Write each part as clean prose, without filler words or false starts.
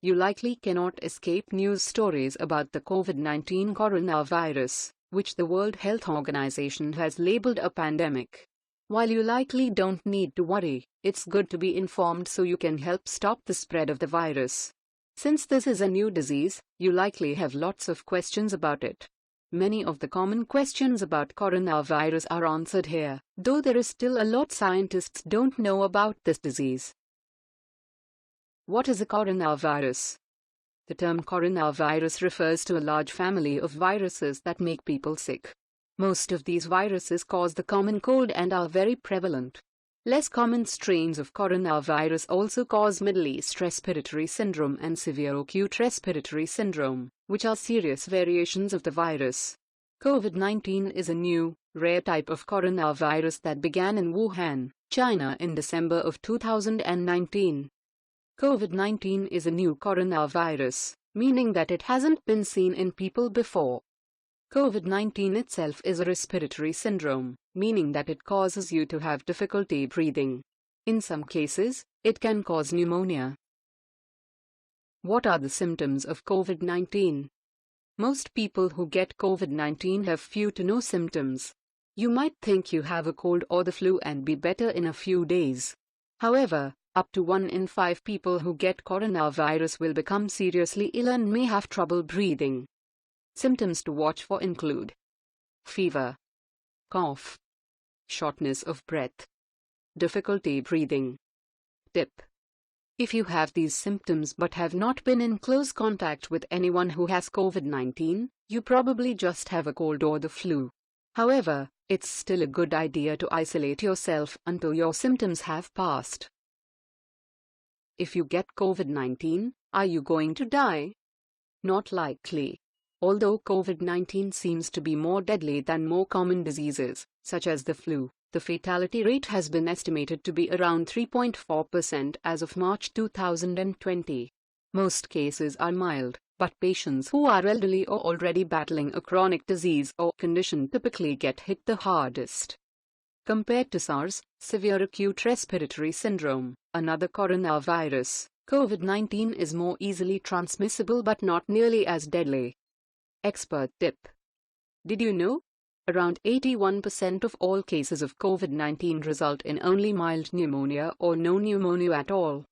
You likely cannot escape news stories about the COVID-19 coronavirus, which the World Health Organization has labeled a pandemic. While you likely don't need to worry, it's good to be informed so you can help stop the spread of the virus. Since this is a new disease, you likely have lots of questions about it. Many of the common questions about coronavirus are answered here, though there is still a lot scientists don't know about this disease. What is a coronavirus? The term coronavirus refers to a large family of viruses that make people sick. Most of these viruses cause the common cold and are very prevalent. Less common strains of coronavirus also cause Middle East respiratory syndrome and severe acute respiratory syndrome, which are serious variations of the virus. COVID-19 is a new, rare type of coronavirus that began in Wuhan, China in December of 2019. COVID-19 is a new coronavirus, meaning that it hasn't been seen in people before. COVID-19 itself is a respiratory syndrome, meaning that it causes you to have difficulty breathing. In some cases, it can cause pneumonia. What are the symptoms of COVID-19? Most people who get COVID-19 have few to no symptoms. You might think you have a cold or the flu and be better in a few days. However, up to 1 in 5 people who get coronavirus will become seriously ill and may have trouble breathing. Symptoms to watch for include fever, cough, shortness of breath, difficulty breathing. Tip: if you have these symptoms but have not been in close contact with anyone who has COVID-19, you probably just have a cold or the flu. However, it's still a good idea to isolate yourself until your symptoms have passed. If you get COVID-19, are you going to die? Not likely. Although COVID-19 seems to be more deadly than more common diseases, such as the flu, the fatality rate has been estimated to be around 3.4% as of March 2020. Most cases are mild, but patients who are elderly or already battling a chronic disease or condition typically get hit the hardest. Compared to SARS, severe acute respiratory syndrome, another coronavirus, COVID-19 is more easily transmissible but not nearly as deadly. Expert tip: did you know? Around 81% of all cases of COVID-19 result in only mild pneumonia or no pneumonia at all.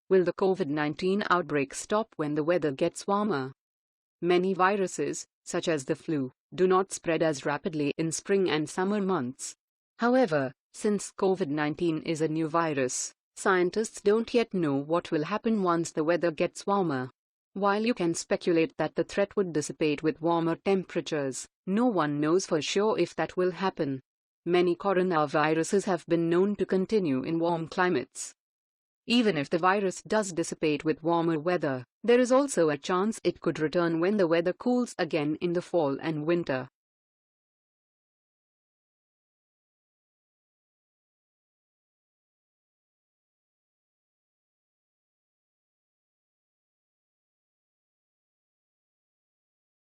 Will the COVID-19 outbreak stop when the weather gets warmer? Many viruses, such as the flu, do not spread as rapidly in spring and summer months. However, since COVID-19 is a new virus, scientists don't yet know what will happen once the weather gets warmer. While you can speculate that the threat would dissipate with warmer temperatures, no one knows for sure if that will happen. Many coronaviruses have been known to continue in warm climates. Even if the virus does dissipate with warmer weather, there is also a chance it could return when the weather cools again in the fall and winter.